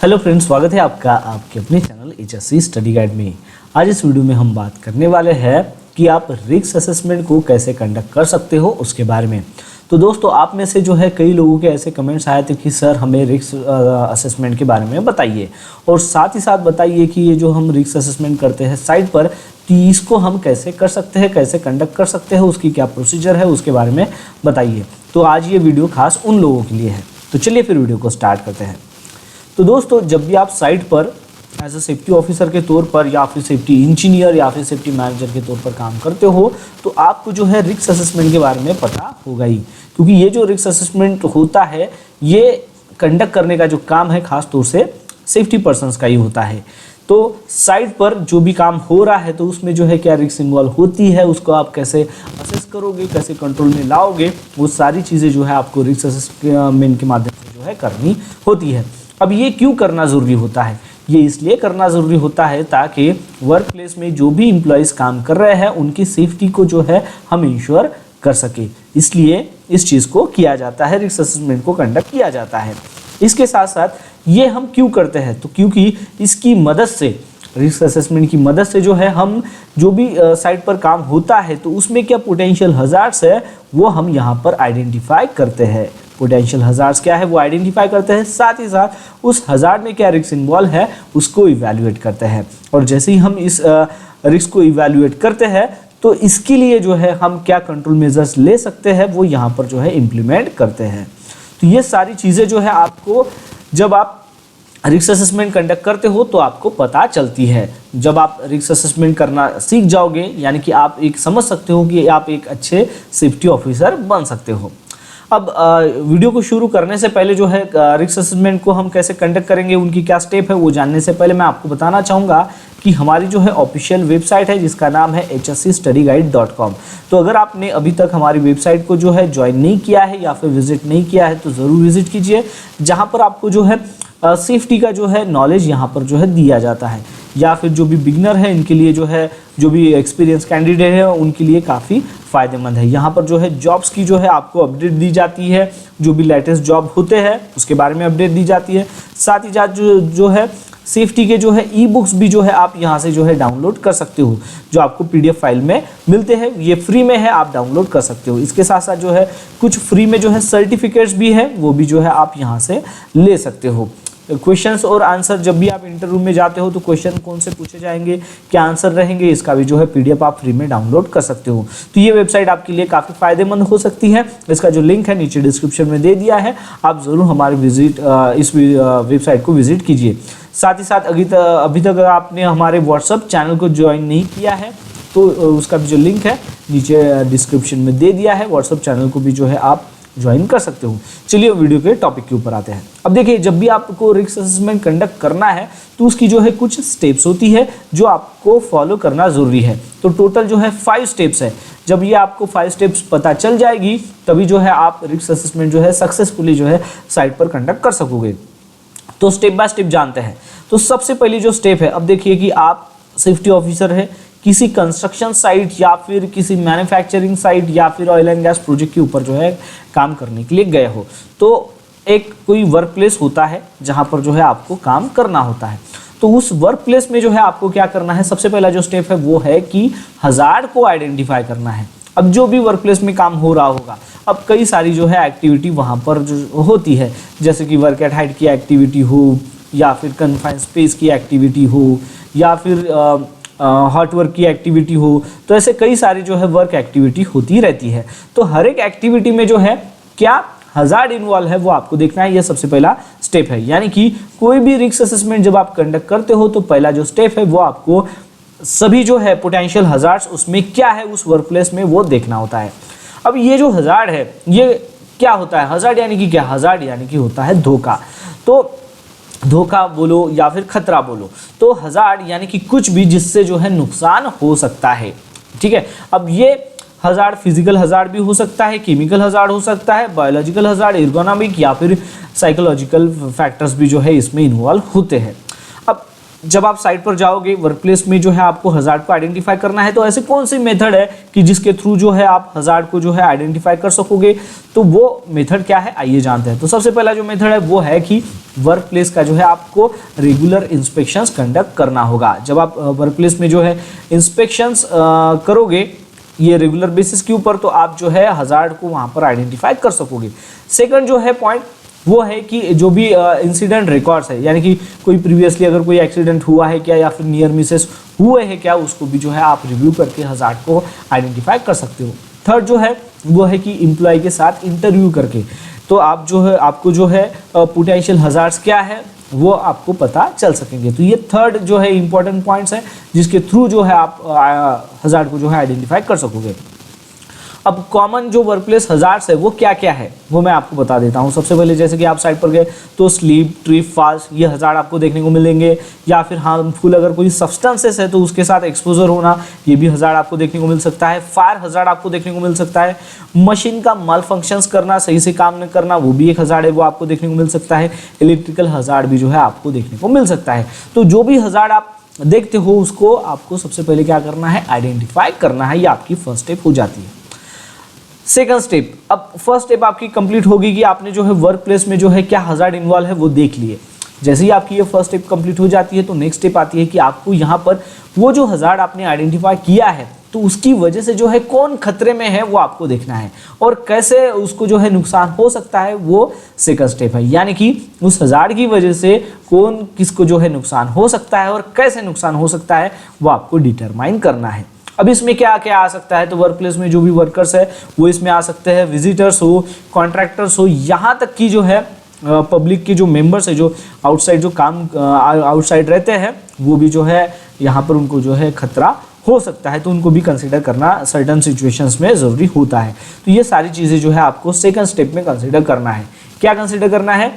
Hello friends, स्वागत है आपका आपके अपने चैनल HSC स्टडी गाइड में। आज इस वीडियो में हम बात करने वाले हैं कि आप रिस्क असेसमेंट को कैसे कंडक्ट कर सकते हो उसके बारे में। तो दोस्तों, आप में से जो है कई लोगों के ऐसे कमेंट्स आए थे कि सर हमें रिस्क असेसमेंट के बारे में बताइए, और साथ ही साथ बताइए कि ये जो हम रिस्क असेसमेंट करते हैं साइट पर, तो इसको हम कैसे कर सकते हैं, कैसे कंडक्ट कर सकते हैं, उसकी क्या प्रोसीजर है उसके बारे में बताइए। तो आज ये वीडियो खास उन लोगों के लिए है। तो चलिए फिर वीडियो को स्टार्ट करते हैं। तो दोस्तों, जब भी आप साइट पर एज अ सेफ्टी ऑफिसर के तौर पर या फिर सेफ्टी इंजीनियर या फिर सेफ्टी मैनेजर के तौर पर काम करते हो, तो आपको जो है रिस्क असेसमेंट के बारे में पता होगा ही, क्योंकि ये जो रिस्क असेसमेंट होता है ये कंडक्ट करने का जो काम है खास तौर से सेफ्टी पर्सन्स का ही होता है। तो साइट पर जो भी काम हो रहा है तो उसमें जो है क्या रिस्क इन्वॉल्व होती है, उसको आप कैसे असेस करोगे, कैसे कंट्रोल में लाओगे, वो सारी चीज़ें जो है आपको रिस्क असेसमेंट के माध्यम से जो है करनी होती है। अब ये क्यों करना ज़रूरी होता है? ये इसलिए करना ज़रूरी होता है ताकि वर्क प्लेस में जो भी एम्प्लॉयज़ काम कर रहे हैं उनकी सेफ्टी को जो है हम इंश्योर कर सके, इसलिए इस चीज़ को किया जाता है, रिस्क असेसमेंट को कंडक्ट किया जाता है। इसके साथ साथ ये हम क्यों करते हैं? तो क्योंकि इसकी मदद से, रिस्क असेसमेंट की मदद से जो है हम जो भी साइट पर काम होता है तो उसमें क्या पोटेंशियल हज़ार्ड्स है वो हम यहाँ पर आइडेंटिफाई करते हैं। पोटेंशियल हज़ार्ड्स क्या है वो आइडेंटिफाई करते हैं, साथ ही साथ उस हज़ार्ड में क्या रिस्क इन्वॉल्व है उसको इवैल्यूएट करते हैं। और जैसे ही हम इस रिस्क को इवैल्यूएट करते हैं तो इसके लिए जो है हम क्या कंट्रोल मेजर्स ले सकते हैं वो यहाँ पर जो है इम्प्लीमेंट करते हैं। तो ये सारी चीज़ें जो है आपको जब आप रिस्क असेसमेंट कंडक्ट करते हो तो आपको पता चलती है। जब आप रिस्क असेसमेंट करना सीख जाओगे यानी कि आप एक समझ सकते हो कि आप एक अच्छे सेफ्टी ऑफिसर बन सकते हो। अब वीडियो को शुरू करने से पहले जो है रिस्क असेसमेंट को हम कैसे कंडक्ट करेंगे, उनकी क्या स्टेप है, वो जानने से पहले मैं आपको बताना चाहूँगा कि हमारी जो है ऑफिशियल वेबसाइट है जिसका नाम है hscstudyguide.com। तो अगर आपने अभी तक हमारी वेबसाइट को जो है ज्वाइन नहीं किया है या फिर विजिट नहीं किया है तो ज़रूर विजिट कीजिए, जहाँ पर आपको जो है सेफ्टी का जो है नॉलेज यहाँ पर जो है दिया जाता है, या फिर जो भी बिगनर है इनके लिए जो है, जो भी एक्सपीरियंस कैंडिडेट है उनके लिए काफ़ी फ़ायदेमंद है। यहाँ पर जो है जॉब्स की जो है आपको अपडेट दी जाती है, जो भी लेटेस्ट जॉब होते हैं उसके बारे में अपडेट दी जाती है। साथ ही साथ जो है सेफ्टी के जो है ई बुक्स भी जो है आप यहाँ से जो है डाउनलोड कर सकते हो, जो आपको PDF फाइल में मिलते हैं, ये फ्री में है, आप डाउनलोड कर सकते हो। इसके साथ साथ जो है कुछ फ्री में जो है सर्टिफिकेट्स भी है, वो भी जो है आप यहाँ से ले सकते हो। क्वेश्चंस और आंसर, जब भी आप इंटरव्यू में जाते हो तो क्वेश्चन कौन से पूछे जाएंगे, क्या आंसर रहेंगे, इसका भी जो है PDF आप फ्री में डाउनलोड कर सकते हो। तो ये वेबसाइट आपके लिए काफ़ी फायदेमंद हो सकती है। इसका जो लिंक है नीचे डिस्क्रिप्शन में दे दिया है, आप ज़रूर हमारे इस वेबसाइट को विजिट कीजिए। साथ ही साथ अभी तक अगर आपने हमारे व्हाट्सअप चैनल को ज्वाइन नहीं किया है तो उसका भी जो लिंक है नीचे डिस्क्रिप्शन में दे दिया है, व्हाट्सअप चैनल को भी जो है आप ज्वाइन कर सकते हो। चलिए वीडियो के टॉपिक के ऊपर आते हैं। अब देखिए, जब भी आपको रिस्क असेसमेंट कंडक्ट करना है तो उसकी जो है कुछ स्टेप्स होती है जो आपको फॉलो करना ज़रूरी है। तो टोटल जो है 5 स्टेप्स है। जब ये आपको 5 स्टेप्स पता चल जाएगी तभी जो है आप रिस्क असेसमेंट जो है सक्सेसफुली जो है साइट पर कंडक्ट कर सकोगे। तो स्टेप बाय स्टेप जानते हैं। तो सबसे पहली जो स्टेप है, अब देखिए कि आप सेफ्टी ऑफिसर है, किसी कंस्ट्रक्शन साइट या फिर किसी मैन्युफैक्चरिंग साइट या फिर ऑयल एंड गैस प्रोजेक्ट के ऊपर जो है काम करने के लिए गए हो, तो एक कोई वर्क प्लेस होता है जहाँ पर जो है आपको काम करना होता है। तो उस वर्क प्लेस में जो है आपको क्या करना है, सबसे पहला जो स्टेप है वो है कि हज़ार्ड को आइडेंटिफाई करना है। अब जो भी वर्क प्लेस में काम हो रहा होगा, अब कई सारी जो है एक्टिविटी वहाँ पर जो होती है, जैसे कि वर्क एट हाइट की एक्टिविटी हो, या फिर कन्फाइंड स्पेस की एक्टिविटी हो, या फिर हॉट वर्क की एक्टिविटी हो, तो ऐसे कई सारी जो है वर्क एक्टिविटी होती रहती है। तो हर एक एक्टिविटी में जो है क्या हज़ार्ड इन्वॉल्व है वो आपको देखना है, ये सबसे पहला स्टेप है। यानी कि कोई भी रिस्क असेसमेंट जब आप कंडक्ट करते हो तो पहला जो स्टेप है वो आपको सभी जो है पोटेंशियल हज़ार्ड्स उसमें क्या है उस वर्क प्लेस में वो देखना होता है। अब ये जो हज़ार्ड है ये क्या होता है? हज़ार्ड यानी कि क्या? हज़ार्ड यानी कि होता है धोखा। तो धोखा बोलो या फिर खतरा बोलो, तो हज़ार्ड यानी कि कुछ भी जिससे जो है नुकसान हो सकता है। ठीक है, अब ये हज़ार्ड फिजिकल हज़ार्ड भी हो सकता है, केमिकल हज़ार्ड हो सकता है, बायोलॉजिकल हज़ार्ड, एर्गोनॉमिक या फिर साइकोलॉजिकल फैक्टर्स भी जो है इसमें इन्वॉल्व होते हैं। अब जब आप साइट पर जाओगे वर्क प्लेस में जो है आपको हजार्ड को आइडेंटिफाई करना है, तो ऐसी कौन सी मेथड है कि जिसके थ्रू जो है आप हजार्ड को जो है आइडेंटिफाई कर सकोगे, तो वो मेथड क्या है आइए जानते हैं। तो सबसे पहला जो मेथड है वो है कि वर्क प्लेस का जो है आपको रेगुलर इंस्पेक्शंस कंडक्ट करना होगा। जब आप वर्क प्लेस में जो है इंस्पेक्शंस करोगे ये रेगुलर बेसिस के ऊपर, तो आप जो है हजार्ड को वहाँ पर आइडेंटिफाई कर सकोगे। सेकंड जो है पॉइंट वो है कि जो भी इंसिडेंट रिकॉर्ड्स है, यानी कि कोई प्रीवियसली अगर कोई एक्सीडेंट हुआ है क्या या फिर नियर मिसेस हुए हैं क्या, उसको भी जो है आप रिव्यू करके हजार्ड को आइडेंटिफाई कर सकते हो। थर्ड जो है वो है कि एम्प्लॉय के साथ इंटरव्यू करके, तो आप जो है आपको जो है पोटेंशियल हजार्ड्स क्या है वो आपको पता चल सकेंगे। तो ये थर्ड जो है इंपॉर्टेंट पॉइंट्स हैं जिसके थ्रू जो है आप हजार्ड को जो है आइडेंटिफाई कर सकोगे। अब कॉमन जो वर्कप्लेस हजार्ड्स है वो क्या क्या है वो मैं आपको बता देता हूँ। सबसे पहले जैसे कि आप साइट पर गए तो स्लीप, ट्रिप, फास्ट, ये हजार्ड आपको देखने को मिलेंगे, या फिर हार्मफुल अगर कोई सब्सटेंसेस है तो उसके साथ एक्सपोजर होना, ये भी हजार्ड आपको देखने को मिल सकता है। फायर हजार्ड आपको देखने को मिल सकता है। मशीन का माल फंक्शंस करना, सही से काम न करना, वो भी एक हजार्ड है, वो आपको देखने को मिल सकता है। इलेक्ट्रिकल हजार्ड भी जो है आपको देखने को मिल सकता है। तो जो भी हजार्ड आप देखते हो उसको आपको सबसे पहले क्या करना है, आइडेंटिफाई करना है। ये आपकी फर्स्ट स्टेप हो जाती है। सेकंड स्टेप, अब फर्स्ट स्टेप आपकी कंप्लीट होगी कि आपने जो है वर्क प्लेस में जो है क्या हजार्ड इन्वॉल्व है वो देख लिए। जैसे ही आपकी ये फर्स्ट स्टेप कंप्लीट हो जाती है तो नेक्स्ट स्टेप आती है कि आपको यहाँ पर वो जो हजार्ड आपने आइडेंटिफाई किया है तो उसकी वजह से जो है कौन खतरे में है वो आपको देखना है, और कैसे उसको जो है नुकसान हो सकता है वो सेकंड स्टेप है। यानी कि उस हजार्ड की वजह से कौन किसको जो है नुकसान हो सकता है और कैसे नुकसान हो सकता है वो आपको डिटरमाइन करना है। अब इसमें क्या क्या आ सकता है, तो वर्क प्लेस में जो भी वर्कर्स है वो इसमें आ सकते हैं, विजिटर्स हो, कॉन्ट्रैक्टर्स हो, यहाँ तक कि जो है पब्लिक के जो मेंबर्स है जो आउटसाइड जो काम आउटसाइड रहते हैं वो भी जो है यहाँ पर उनको जो है खतरा हो सकता है, तो उनको भी कंसिडर करना सर्टन सिचुएशंस में ज़रूरी होता है। तो ये सारी चीज़ें जो है आपको सेकंड स्टेप में कंसिडर करना है। क्या कंसिडर करना है,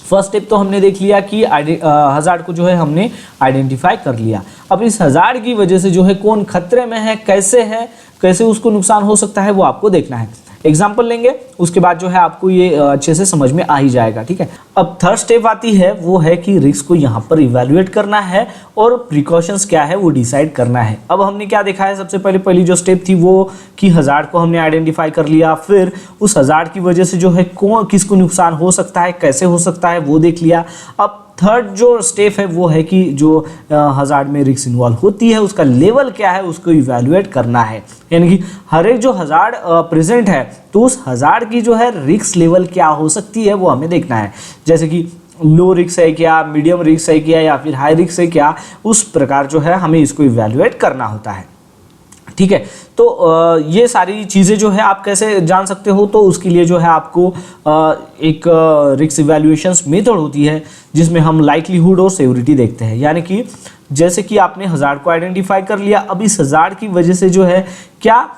फर्स्ट स्टेप तो हमने देख लिया कि हजार्ड को जो है हमने आइडेंटिफाई कर लिया। अब इस हजार्ड की वजह से जो है कौन खतरे में है, कैसे उसको नुकसान हो सकता है वो आपको देखना है। एग्जाम्पल लेंगे उसके बाद जो है आपको ये अच्छे से समझ में आ ही जाएगा, ठीक है। अब थर्ड स्टेप आती है वो है कि रिस्क को यहाँ पर इवैल्यूएट करना है और प्रिकॉशंस क्या है वो डिसाइड करना है। अब हमने क्या देखा है, सबसे पहले पहली जो स्टेप थी वो कि हजार्ड को हमने आइडेंटिफाई कर लिया, फिर उस हजार्ड की वजह से जो है किसको नुकसान हो सकता है, कैसे हो सकता है वो देख लिया। अब थर्ड जो स्टेप है वो है कि जो हजार्ड में रिस्क इन्वॉल्व होती है उसका लेवल क्या है उसको इवैल्यूएट करना है। यानी कि हर एक जो हजार्ड प्रेजेंट है तो उस हजार्ड की जो है रिस्क लेवल क्या हो सकती है वो हमें देखना है। जैसे कि लो रिस्क है क्या, मीडियम रिस्क है क्या, या फिर हाई रिस्क है क्या, उस प्रकार जो है हमें इसको इवैल्यूएट करना होता है, ठीक है। तो ये सारी चीज़ें जो है आप कैसे जान सकते हो, तो उसके लिए जो है आपको एक रिस्क इवैल्यूएशंस मेथड होती है जिसमें हम लाइक्लीहुड और सेवरिटी देखते हैं। यानी कि जैसे कि आपने हजार्ड को आइडेंटिफाई कर लिया, अब इस हजार्ड की वजह से जो है क्या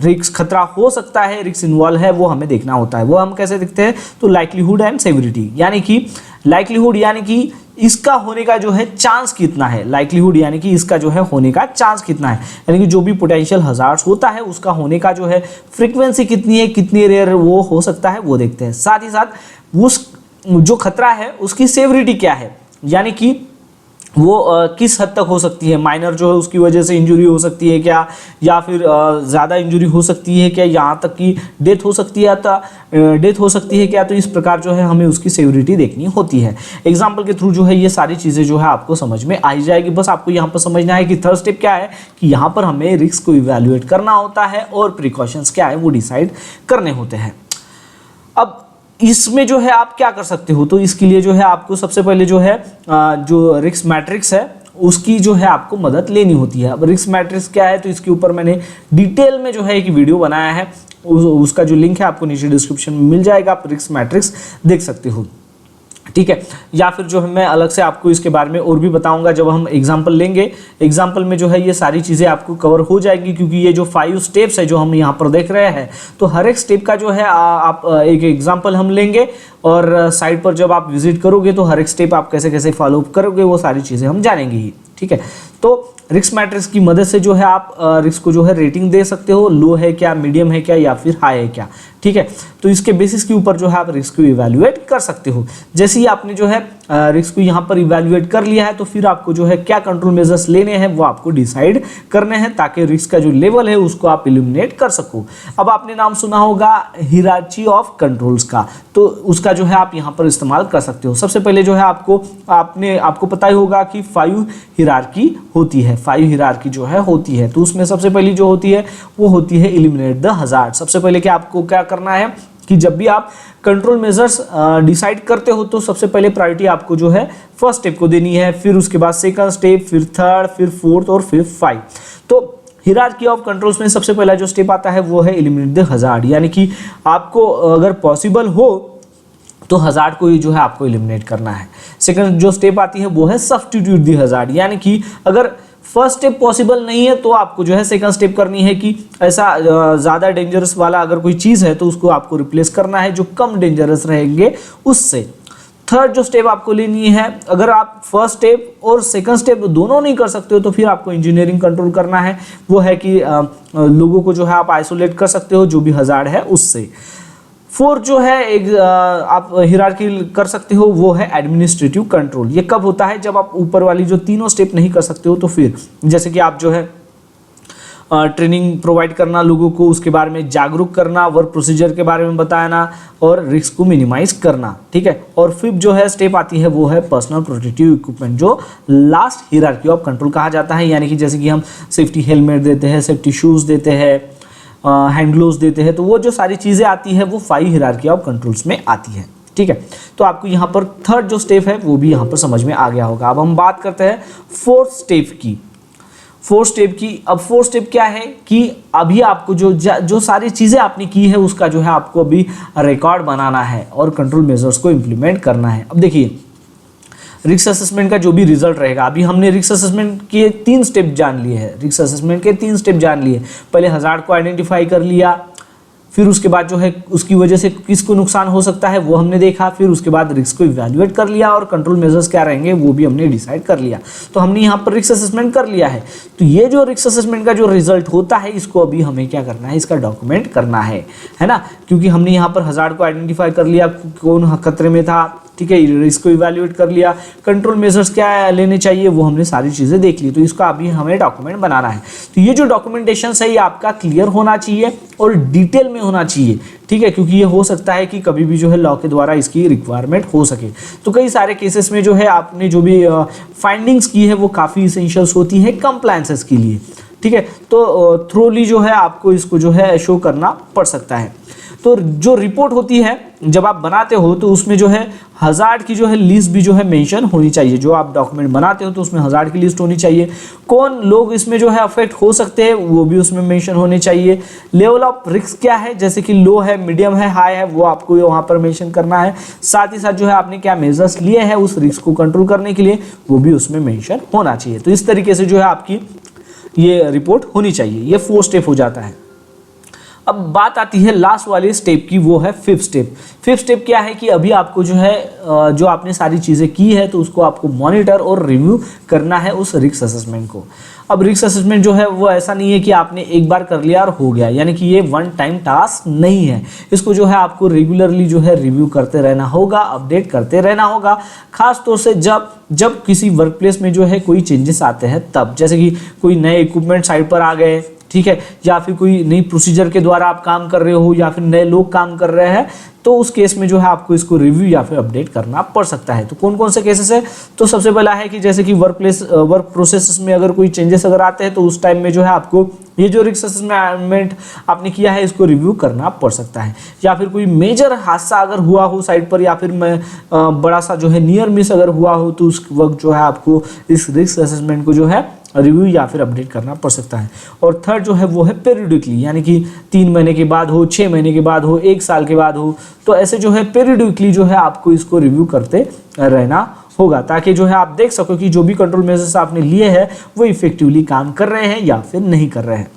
रिस्क खतरा हो सकता है, रिस्क इन्वॉल्व है वो हमें देखना होता है। वो हम कैसे देखते हैं, तो लाइक्लीहुड एंड सेवरिटी, यानी कि लाइक्लीहुड यानी कि इसका होने का जो है चांस कितना है, लाइक्लीहुड यानी कि इसका जो है होने का चांस कितना है, यानी कि जो भी पोटेंशियल हजार्ड्स होता है उसका होने का जो है फ्रीक्वेंसी कितनी है, कितनी रेयर वो हो सकता है वो देखते हैं। साथ ही साथ उस जो खतरा है उसकी सेवरिटी क्या है, यानी कि वो किस हद तक हो सकती है, माइनर जो है उसकी वजह से इंजरी हो सकती है क्या, या फिर ज़्यादा इंजरी हो सकती है क्या, यहाँ तक कि डेथ हो सकती है क्या। तो इस प्रकार जो है हमें उसकी सेवरिटी देखनी होती है। एग्जाम्पल के थ्रू जो है ये सारी चीज़ें जो है आपको समझ में आ जाएगी। बस आपको यहाँ पर समझना है कि थर्ड स्टेप क्या है, कि यहाँ पर हमें रिस्क को इवैल्यूएट करना होता है और प्रिकॉशंस क्या है वो डिसाइड करने होते हैं। अब इसमें जो है आप क्या कर सकते हो, तो इसके लिए जो है आपको सबसे पहले जो है जो रिस्क मैट्रिक्स है उसकी जो है आपको मदद लेनी होती है। अब रिस्क मैट्रिक्स क्या है, तो इसके ऊपर मैंने डिटेल में जो है एक वीडियो बनाया है, उसका जो लिंक है आपको नीचे डिस्क्रिप्शन में मिल जाएगा, आप रिस्क मैट्रिक्स देख सकते हो, ठीक है। या फिर जो है मैं अलग से आपको इसके बारे में और भी बताऊंगा जब हम एग्जाम्पल लेंगे। एग्जाम्पल में जो है ये सारी चीज़ें आपको कवर हो जाएगी, क्योंकि ये जो 5 स्टेप्स है जो हम यहाँ पर देख रहे हैं, तो हर एक स्टेप का जो है आप एक एग्जाम्पल हम लेंगे और साइट पर जब आप विजिट करोगे तो हर एक स्टेप आप कैसे कैसे फॉलो करोगे वो सारी चीज़ें हम जानेंगे ही, ठीक है। तो रिस्क मैट्रिक्स की मदद से जो है आप रिस्क को जो है रेटिंग दे सकते हो, लो है क्या, मीडियम है क्या, या फिर हाई है क्या। ठीक है। तो इसके बेसिस के ऊपर जो है आप रिस्क को इवैल्यूएट कर सकते हो। जैसे ही आपने जो है रिस्क को यहाँ पर इवैल्यूएट कर लिया है तो फिर आपको जो है क्या कंट्रोल मेजर्स लेने हैं वो आपको डिसाइड करने हैं ताकि रिस्क का जो लेवल है उसको आप इल्यूमिनेट कर सको। अब आपने नाम सुना होगा हिरार्ची ऑफ कंट्रोल्स का, तो उसका जो है आप यहाँ पर इस्तेमाल कर सकते हो। सबसे पहले जो है आपको पता ही होगा कि 5 हिरार्की होती है, 5 हिरार्की जो है होती है। तो उसमें सबसे पहली जो होती है वो होती है एलिमिनेट द हजार्ड। सबसे पहले क्या आपको क्या करना है कि जब भी आप कंट्रोल मेजर्स डिसाइड करते हो तो सबसे पहले प्रायोरिटी आपको जो है फर्स्ट स्टेप को देनी है, फिर उसके बाद सेकंड स्टेप, फिर थर्ड, फिर फोर्थ और फिर 5। तो हिरार्की ऑफ कंट्रोल्स में सबसे पहला जो स्टेप आता है वो है एलिमिनेट द हजार्ड, यानी कि आपको अगर पॉसिबल हो तो हजार्ड को ही जो है आपको एलिमिनेट करना है। सेकंड जो स्टेप आती है वो है सब्स्टिट्यूट द हजार्ड, यानी कि अगर फर्स्ट स्टेप पॉसिबल नहीं है तो आपको जो है सेकंड स्टेप करनी है कि ऐसा ज़्यादा डेंजरस वाला अगर कोई चीज़ है तो उसको आपको रिप्लेस करना है जो कम डेंजरस रहेंगे उससे। थर्ड जो स्टेप आपको लेनी है, अगर आप फर्स्ट स्टेप और सेकंड स्टेप दोनों नहीं कर सकते हो तो फिर आपको इंजीनियरिंग कंट्रोल करना है। वो है कि लोगों को जो है आप आइसोलेट कर सकते हो जो भी हजार्ड है उससे। फोर्थ जो है एक आप हिरार्की कर सकते हो वो है एडमिनिस्ट्रेटिव कंट्रोल। ये कब होता है? जब आप ऊपर वाली जो तीनों स्टेप नहीं कर सकते हो तो फिर जैसे कि आप जो है ट्रेनिंग प्रोवाइड करना लोगों को, उसके बारे में जागरूक करना, वर्क प्रोसीजर के बारे में बताना और रिस्क को मिनिमाइज करना, ठीक है। और फिफ्थ जो है स्टेप आती है वो है पर्सनल प्रोटेक्टिव इक्विपमेंट, जो लास्ट हिरार्की ऑफ कंट्रोल कहा जाता है। यानी कि जैसे कि हम सेफ्टी हेलमेट देते हैं, सेफ्टी शूज़ देते हैं, हैंड ग्लोव्स देते हैं, तो वो जो सारी चीज़ें आती है वो 5 हिरार्की ऑफ कंट्रोल्स में आती है, ठीक है। तो आपको यहाँ पर थर्ड जो स्टेप है वो भी यहाँ पर समझ में आ गया होगा। अब हम बात करते हैं फोर्थ स्टेप की। अब फोर्थ स्टेप क्या है कि अभी आपको जो सारी चीज़ें आपने की है उसका जो है आपको अभी रिकॉर्ड बनाना है और कंट्रोल मेजर्स को इम्प्लीमेंट करना है। अब देखिए रिस्क असेसमेंट का जो भी रिजल्ट रहेगा, अभी हमने रिस्क असेसमेंट के 3 स्टेप जान लिए हैं। रिस्क असेसमेंट के 3 स्टेप जान लिए। पहले हजार्ड को आइडेंटिफाई कर लिया, फिर उसके बाद जो है उसकी वजह से किसको नुकसान हो सकता है वो हमने देखा, फिर उसके बाद रिस्क को इवैल्यूएट कर लिया और कंट्रोल मेजर्स क्या रहेंगे वो भी हमने डिसाइड कर लिया। तो हमने यहाँ पर रिस्क असेसमेंट कर लिया है। तो ये जो रिस्क असेसमेंट का जो रिजल्ट होता है इसको अभी हमें क्या करना है, इसका डॉक्यूमेंट करना है ना, क्योंकि हमने यहाँ पर हजार्ड को आइडेंटिफाई कर लिया, कौन खतरे में था, ठीक है, रिस्क को इवैल्यूएट कर लिया, कंट्रोल मेजर्स क्या लेने चाहिए वो हमने सारी चीज़ें देख ली। तो इसका अभी हमें डॉक्यूमेंट बनाना है। तो ये जो डॉक्यूमेंटेशन है ये आपका क्लियर होना चाहिए और डिटेल में होना चाहिए, ठीक है, क्योंकि ये हो सकता है कि कभी भी जो है लॉ के द्वारा इसकी रिक्वायरमेंट हो सके। तो कई सारे केसेस में जो है आपने जो भी फाइंडिंग्स की है वो काफ़ी इसेंशियल्स होती है कंप्लायंसेस के लिए, ठीक है। तो थ्रोली जो है आपको इसको जो है शो करना पड़ सकता है। तो जो रिपोर्ट होती है जब आप बनाते हो तो उसमें जो है हजार्ड की जो है लिस्ट भी जो है मेंशन होनी चाहिए। जो आप डॉक्यूमेंट बनाते हो तो उसमें हजार्ड की लिस्ट होनी चाहिए। कौन लोग इसमें जो है अफेक्ट हो सकते हैं वो भी उसमें मेंशन होने चाहिए। लेवल ऑफ रिस्क क्या है, जैसे कि लो है, मीडियम है, हाई है, वो आपको वहाँ पर मेंशन करना है। साथ ही साथ जो है आपने क्या मेजर्स लिए हैं उस रिस्क को कंट्रोल करने के लिए वो भी उसमें मेंशन होना चाहिए। तो इस तरीके से जो है आपकी ये रिपोर्ट होनी चाहिए। ये 4 स्टेप हो जाता है। अब बात आती है लास्ट वाले स्टेप की, वो है 5th स्टेप। 5th स्टेप क्या है कि अभी आपको जो है जो आपने सारी चीज़ें की है तो उसको आपको मॉनिटर और रिव्यू करना है उस रिस्क असेसमेंट को। अब रिस्क असेसमेंट जो है वो ऐसा नहीं है कि आपने एक बार कर लिया और हो गया, यानी कि ये वन टाइम टास्क नहीं है। इसको जो है आपको रेगुलरली जो है रिव्यू करते रहना होगा, अपडेट करते रहना होगा। खास तौर से जब किसी वर्क प्लेस में जो है कोई चेंजेस आते हैं तब, जैसे कि कोई नए इक्विपमेंट साइट पर आ गए, ठीक है, या फिर कोई नई प्रोसीजर के द्वारा आप काम कर रहे हो या फिर नए लोग काम कर रहे हैं, तो उस केस में जो है आपको इसको रिव्यू या फिर अपडेट करना पड़ सकता है। तो कौन कौन से केसेस है, तो सबसे पहला है कि जैसे कि वर्क प्रोसेस में अगर कोई चेंजेस अगर आते हैं तो उस टाइम में जो है आपको ये जो रिस्क असेसमेंट आपने किया है इसको रिव्यू करना पड़ सकता है। या फिर कोई मेजर हादसा अगर हुआ हो साइट पर, या फिर बड़ा सा जो है नियर मिस अगर हुआ हो तो उस वक्त जो है आपको इस रिस्क असेसमेंट को जो है रिव्यू या फिर अपडेट करना पड़ सकता है। और थर्ड जो है वो है पीरियडिकली, यानी कि 3 महीने के बाद हो, 6 महीने के बाद हो, 1 साल के बाद हो, तो ऐसे जो है पीरियडिकली जो है आपको इसको रिव्यू करते रहना होगा, ताकि जो है आप देख सको कि जो भी कंट्रोल मेजर्स आपने लिए हैं वो इफेक्टिवली काम कर रहे हैं या फिर नहीं कर रहे हैं।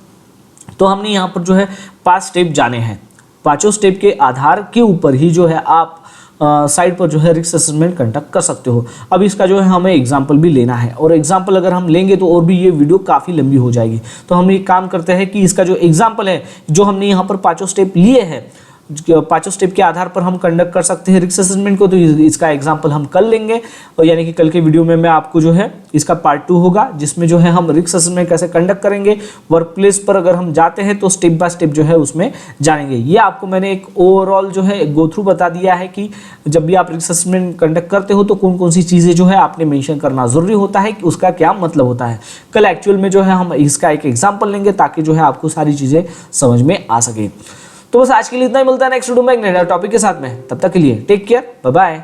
तो हमने यहाँ पर जो है 5 स्टेप जाने हैं। 5 स्टेप के आधार के ऊपर ही जो है आप साइट पर जो है रिस्क असेसमेंट कंडक्ट कर सकते हो। अब इसका जो है हमें एग्जांपल भी लेना है, और एग्जांपल अगर हम लेंगे तो और भी ये वीडियो काफ़ी लंबी हो जाएगी। तो हम ये काम करते हैं कि इसका जो एग्जांपल है, जो हमने यहाँ पर 5 स्टेप लिए हैं, पांचों स्टेप के आधार पर हम कंडक्ट कर सकते हैं रिस्क असेसमेंट को। तो इसका एग्जांपल हम कल लेंगे, और यानी कि कल के वीडियो में मैं आपको जो है इसका पार्ट 2 होगा, जिसमें जो है हम रिस्क असेसमेंट कैसे कंडक्ट करेंगे, वर्क प्लेस पर अगर हम जाते हैं तो स्टेप बाय स्टेप जो है उसमें जानेंगे। ये आपको मैंने एक ओवरऑल जो है गो थ्रू बता दिया है कि जब भी आप रिस्क असेसमेंट कंडक्ट करते हो तो कौन कौन सी चीज़ें जो है आपने मेंशन करना जरूरी होता है कि उसका क्या मतलब होता है। कल एक्चुअल में जो है हम इसका एक एग्जांपल लेंगे ताकि जो है आपको सारी चीज़ें समझ में आ सके। तो बस आज के लिए इतना ही, मिलता है नेक्स्ट वीडियो में एक नए टॉपिक के साथ में। तब तक के लिए टेक केयर, बाय बाय।